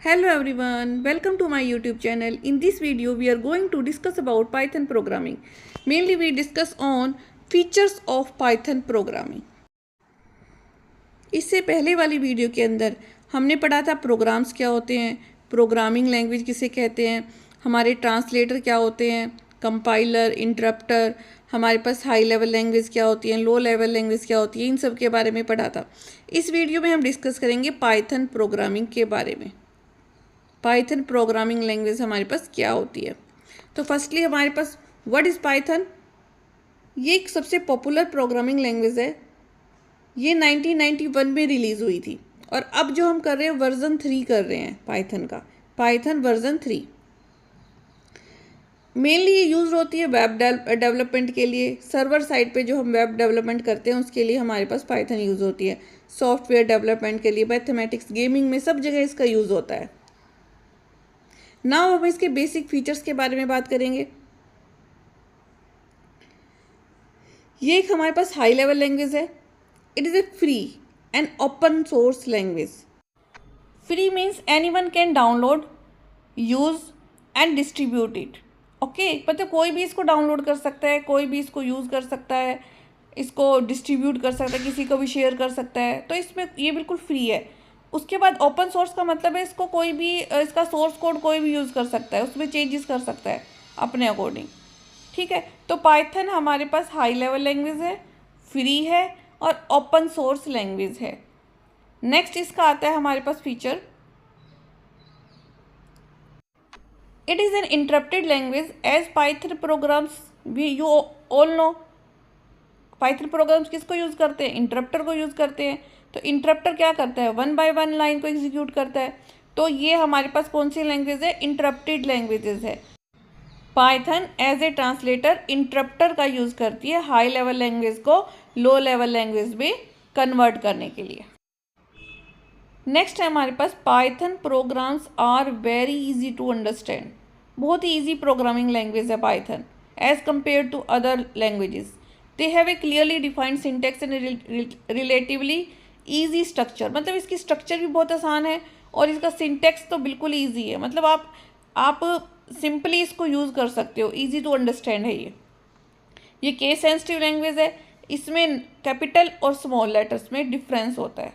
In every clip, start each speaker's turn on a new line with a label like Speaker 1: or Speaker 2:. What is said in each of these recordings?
Speaker 1: Hello everyone, welcome to my YouTube channel. In this video, we are going to discuss about Python programming. Mainly we discuss on features of Python programming. इससे पहले वाली video के अंदर हमने पढ़ा था programmes क्या होते हैं, प्रोग्रामिंग लैंग्वेज किसे कहते हैं, हमारे ट्रांसलेटर क्या होते हैं, कंपाइलर, इंटरप्टर, हमारे पास हाई लेवल लैंग्वेज क्या होती है, लो लेवल लैंग्वेज क्या होती है, इन सब के बारे में पढ़ा था। इस वीडियो में हम डिस्कस करेंगे पाइथन प्रोग्रामिंग के बारे में। पाइथन प्रोग्रामिंग लैंग्वेज हमारे पास क्या होती है। तो फर्स्टली हमारे पास व्हाट इज़ पाइथन। ये एक सबसे पॉपुलर प्रोग्रामिंग लैंग्वेज है। ये 1991 में रिलीज़ हुई थी और अब जो हम कर रहे हैं वर्जन 3 कर रहे हैं पाइथन का, पाइथन वर्जन 3। मेनली ये यूज़ होती है वेब डेवलपमेंट के लिए। सर्वर साइड पे जो हम वेब डेवलपमेंट करते हैं उसके लिए हमारे पास पाइथन यूज़ होती है। सॉफ्टवेयर डेवलपमेंट के लिए, मैथमेटिक्स, गेमिंग में सब जगह इसका यूज़ होता है। नाउ हम इसके बेसिक फीचर्स के बारे में बात करेंगे। ये एक हमारे पास हाई लेवल लैंग्वेज है। It is a free and open source language. Free means anyone can download, use and distribute it. Okay, मतलब कोई भी इसको डाउनलोड कर सकता है, कोई भी इसको यूज़ कर सकता है, इसको डिस्ट्रीब्यूट कर सकता है, किसी को भी शेयर कर सकता है। तो इसमें ये बिल्कुल फ्री है। उसके बाद ओपन सोर्स का मतलब है इसको कोई भी, इसका सोर्स कोड कोई भी यूज़ कर सकता है, उसमें चेंजेस कर सकता है अपने अकॉर्डिंग। ठीक है, तो पाइथन हमारे पास हाई लेवल लैंग्वेज है, फ्री है और ओपन सोर्स लैंग्वेज है। नेक्स्ट इसका आता है हमारे पास feature, it is an interpreted language as Python programs we you all know. Python programs किसको यूज़ करते हैं? इंटरप्टर को यूज़ करते हैं। तो इंटरप्टर क्या करता है? 1 बाय 1 लाइन को एग्जीक्यूट करता है। तो ये हमारे पास कौन सी लैंग्वेज है? इंटरप्टेड लैंग्वेजेस है। Python as a translator interpreter का यूज़ करती है हाई लेवल लैंग्वेज को लो लेवल लैंग्वेज में कन्वर्ट करने के लिए। नेक्स्ट है हमारे पास Python programs are very easy to understand. बहुत ही ईजी प्रोग्रामिंग लैंग्वेज है Python as compared to other languages. They have a clearly defined syntax and relatively easy structure. मतलब इसकी स्ट्रक्चर भी बहुत आसान है और इसका सिंटेक्स तो बिल्कुल ईजी है। मतलब आप सिंपली इसको यूज़ कर सकते हो, ईजी टू अंडरस्टैंड है ये केस सेंसिटिव लैंग्वेज है। इसमें कैपिटल और स्मॉल लेटर्स में डिफरेंस होता है।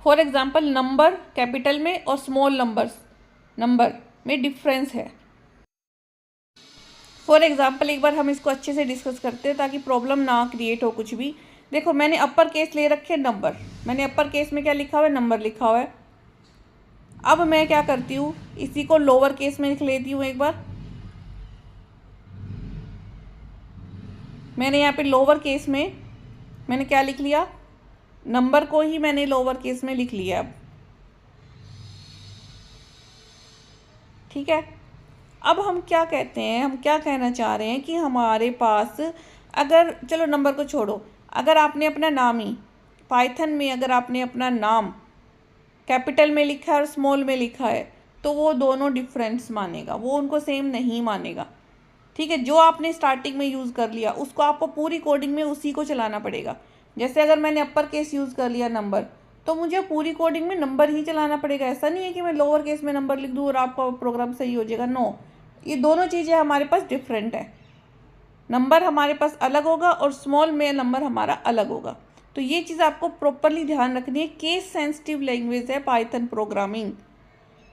Speaker 1: फॉर एग्जाम्पल नंबर कैपिटल में और स्मॉल नंबर में डिफरेंस है। फॉर एग्जाम्पल एक बार हम इसको अच्छे से डिस्कस करते हैं ताकि प्रॉब्लम ना क्रिएट हो कुछ भी। देखो, मैंने अपर केस ले रखे नंबर, मैंने अपर केस में क्या लिखा हुआ है? नंबर लिखा हुआ है। अब मैं क्या करती हूँ, इसी को लोअर केस में लिख लेती हूँ। एक बार मैंने यहाँ पे लोअर केस में मैंने क्या लिख लिया? नंबर को ही मैंने लोअर केस में लिख लिया। अब ठीक है, अब हम क्या कहते हैं, हम क्या कहना चाह रहे हैं कि हमारे पास, अगर चलो नंबर को छोड़ो, अगर आपने अपना नाम ही पाइथन में, अगर आपने अपना नाम कैपिटल में लिखा है और स्मॉल में लिखा है तो वो दोनों डिफरेंस मानेगा, वो उनको सेम नहीं मानेगा। ठीक है, जो आपने स्टार्टिंग में यूज़ कर लिया उसको आपको पूरी कोडिंग में उसी को चलाना पड़ेगा। जैसे अगर मैंने अपर केस यूज़ कर लिया नंबर, तो मुझे पूरी कोडिंग में नंबर ही चलाना पड़ेगा। ऐसा नहीं है कि मैं लोअर केस में नंबर लिख दूँ और आपका प्रोग्राम सही हो जाएगा। नो, ये दोनों चीज़ें हमारे पास डिफरेंट है। नंबर हमारे पास अलग होगा और स्मॉल में नंबर हमारा अलग होगा। तो ये चीज़ आपको प्रॉपरली ध्यान रखनी है। केस सेंसिटिव लैंग्वेज है पाइथन प्रोग्रामिंग।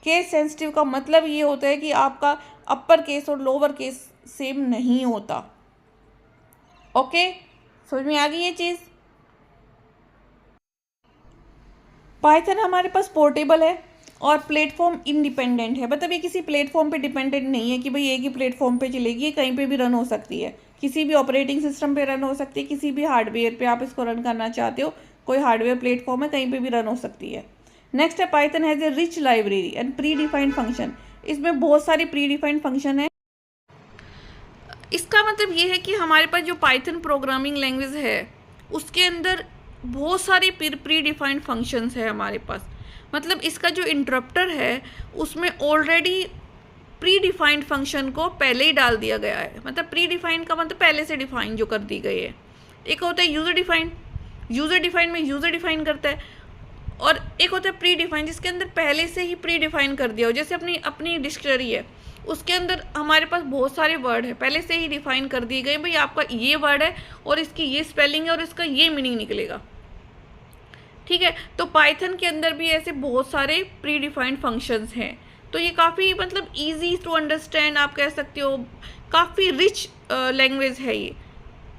Speaker 1: केस सेंसिटिव का मतलब ये होता है कि आपका अपर केस और लोअर केस सेम नहीं होता। ओके, समझ में आ गई ये चीज़। पाइथन हमारे पास पोर्टेबल है और प्लेटफॉर्म इंडिपेंडेंट है। मतलब ये किसी प्लेटफॉर्म पे डिपेंडेंट नहीं है कि भाई एक ही प्लेटफॉर्म पे चलेगी, ये कहीं पे भी रन हो सकती है। किसी भी ऑपरेटिंग सिस्टम पे रन हो सकती है, किसी भी हार्डवेयर पे आप इसको रन करना चाहते हो, कोई हार्डवेयर प्लेटफॉर्म है, कहीं पे भी रन हो सकती है। नेक्स्ट है Python has a rich library and pre defined function. इसमें बहुत सारी प्री डिफाइंड फंक्शन है। इसका मतलब ये है कि हमारे पास जो पाइथन प्रोग्रामिंग लैंग्वेज है उसके अंदर बहुत सारी प्री डिफाइंड फंक्शंस है हमारे पास। मतलब इसका जो इंटरप्टर है उसमें ऑलरेडी प्री डिफाइंड फंक्शन को पहले ही डाल दिया गया है। मतलब प्री डिफाइंड का मतलब पहले से डिफाइन जो कर दी गई है। एक होता है यूज़र डिफाइंड। यूज़र डिफाइंड में यूज़र डिफाइन करता है और एक होता है प्री डिफाइन, जिसके अंदर पहले से ही प्री डिफाइन कर दिया हो, जैसे अपनी डिक्शनरी है, उसके अंदर हमारे पास बहुत सारे वर्ड है पहले से ही डिफाइन कर दिए गए, भाई आपका ये वर्ड है और इसकी ये स्पेलिंग है और इसका ये मीनिंग निकलेगा, ठीक है। तो पाइथन के अंदर भी ऐसे बहुत सारे प्री डिफाइंड फंक्शंस हैं, तो ये काफ़ी मतलब इजी टू अंडरस्टैंड आप कह सकते हो, काफ़ी रिच लैंग्वेज है ये,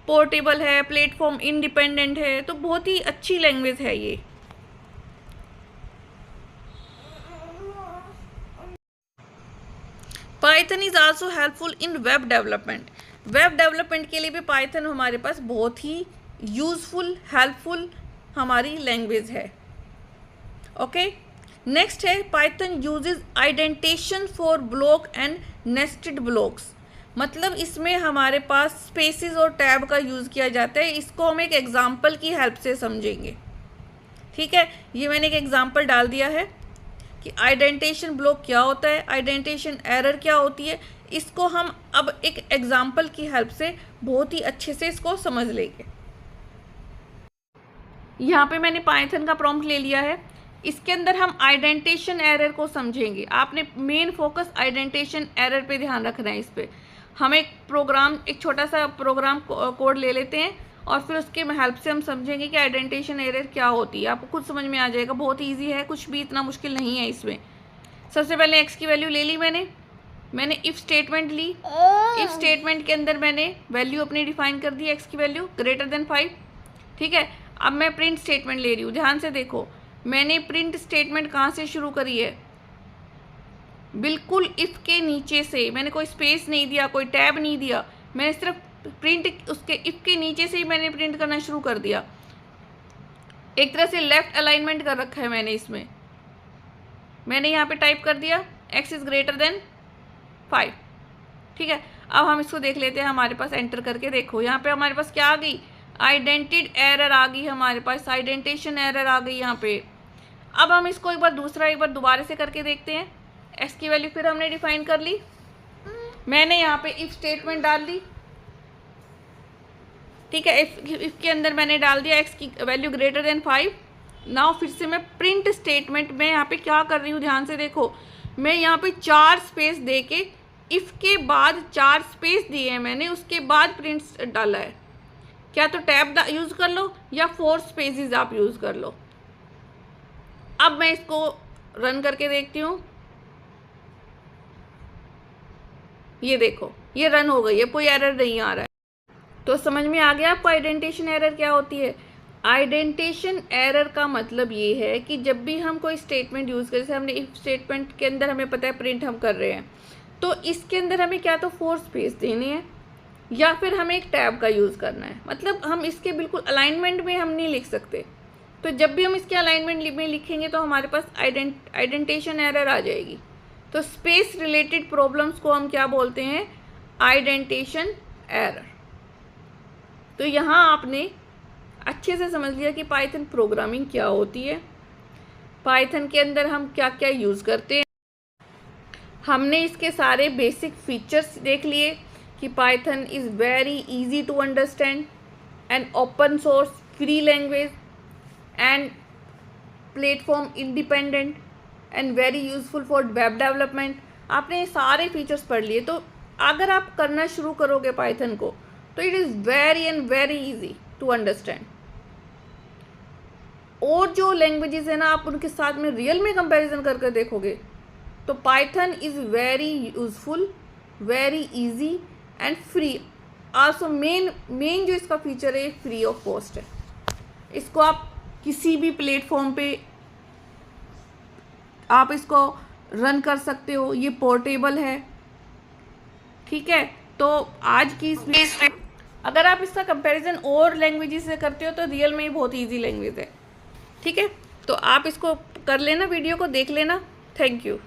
Speaker 1: पोर्टेबल है, प्लेटफॉर्म इंडिपेंडेंट है, तो बहुत ही अच्छी लैंग्वेज है ये। Python is also helpful in web development. Web development के लिए भी पाइथन हमारे पास बहुत ही यूजफुल हेल्पफुल हमारी लैंग्वेज है। ओके, नेक्स्ट है Python uses indentation for block and nested blocks. मतलब इसमें हमारे पास स्पेसेस और टैब का यूज़ किया जाता है। इसको हम एक एग्जांपल की हेल्प से समझेंगे, ठीक है। ये मैंने एक एग्जांपल डाल दिया है कि आइडेंटिशन ब्लॉक क्या होता है, आइडेंटिशन एरर क्या होती है। इसको हम अब एक एग्जांपल की हेल्प से बहुत ही अच्छे से इसको समझ लेंगे। यहाँ पे मैंने पाइथन का प्रॉम्प्ट ले लिया है, इसके अंदर हम आइडेंटिशन एरर को समझेंगे। आपने मेन फोकस आइडेंटिशन एरर पे ध्यान रखना है। इस पर हम एक छोटा सा प्रोग्राम कोड ले लेते हैं और फिर उसके हेल्प से हम समझेंगे कि आइडेंटिशन एरर क्या होती है। आपको खुद समझ में आ जाएगा, बहुत ईजी है, कुछ भी इतना मुश्किल नहीं है इसमें। सबसे पहले एक्स की वैल्यू ले ली मैंने इफ़ स्टेटमेंट ली। इफ़ स्टेटमेंट के अंदर मैंने वैल्यू अपनी डिफाइन कर दी, एक्स की वैल्यू ग्रेटर देन 5, ठीक है। अब मैं प्रिंट स्टेटमेंट ले रही हूँ, ध्यान से देखो, मैंने प्रिंट स्टेटमेंट कहाँ से शुरू करी है, बिल्कुल इफ़ के नीचे से। मैंने कोई स्पेस नहीं दिया, कोई टैब नहीं दिया, मैंने सिर्फ प्रिंट उसके इफ़ के नीचे से ही मैंने प्रिंट करना शुरू कर दिया। एक तरह से लेफ्ट अलाइनमेंट कर रखा है मैंने इसमें। मैंने यहाँ पे टाइप कर दिया x इज़ ग्रेटर देन 5, ठीक है। अब हम इसको देख लेते हैं, हमारे पास एंटर करके देखो, यहाँ पे हमारे पास क्या आ गई, आइडेंटिड एरर आ गई हमारे पास, आइडेंटिशन एरर आ गई यहाँ पे। अब हम इसको एक बार दोबारा से करके देखते हैं। एक्स की वैल्यू फिर हमने डिफाइन कर ली, मैंने यहाँ पे इफ स्टेटमेंट डाल दी, ठीक है। इफ के अंदर मैंने डाल दिया एक्स की वैल्यू ग्रेटर देन 5। नाउ फिर से मैं प्रिंट स्टेटमेंट में यहाँ पे क्या कर रही हूँ, ध्यान से देखो, मैं यहाँ पे 4 स्पेस दे के इफ़ के बाद 4 स्पेस दिए हैं मैंने, उसके बाद प्रिंट डाला है। क्या तो टैब यूज़ कर लो या 4 स्पेसिस आप यूज़ कर लो। अब मैं इसको रन करके देखती हूँ, ये देखो ये रन हो गई है, कोई एरर नहीं आ रहा है। तो समझ में आ गया आपको आइडेंटिशन एरर क्या होती है। आइडेंटिशन एरर का मतलब ये है कि जब भी हम कोई स्टेटमेंट यूज़ करें, जैसे हमने इफ स्टेटमेंट के अंदर हमें पता है प्रिंट हम कर रहे हैं, तो इसके अंदर हमें क्या तो 4 स्पेस देने हैं या फिर हमें एक टैब का यूज़ करना है। मतलब हम इसके बिल्कुल अलाइनमेंट में हम नहीं लिख सकते। तो जब भी हम इसके अलाइनमेंट में लिखेंगे तो हमारे पास आइडेंटिशन एरर आ जाएगी। तो स्पेस रिलेटेड प्रॉब्लम्स को हम क्या बोलते हैं, आइडेंटिशन एरर। तो यहाँ आपने अच्छे से समझ लिया कि पाइथन प्रोग्रामिंग क्या होती है, पाइथन के अंदर हम क्या क्या यूज़ करते हैं। हमने इसके सारे बेसिक फीचर्स देख लिए कि Python is very easy to understand and open source free language and platform independent and very useful for web development. आपने ये सारे फीचर्स पढ़ लिए, तो अगर आप करना शुरू करोगे पाइथन को तो it is very and very easy to understand. और जो लैंग्वेजेस है ना, आप उनके साथ में रियल में कंपैरिजन करके देखोगे तो Python is very useful, very easy and free. Also main जो इसका फीचर है फ्री ऑफ कॉस्ट है। इसको आप किसी भी प्लेटफॉर्म पे आप इसको रन कर सकते हो, ये पोर्टेबल है, ठीक है। तो आज की इसमें अगर आप इसका कंपैरिजन और लैंग्वेजेस से करते हो तो रियल में ही बहुत इजी लैंग्वेज है, ठीक है। तो आप इसको कर लेना, वीडियो को देख लेना। Thank you.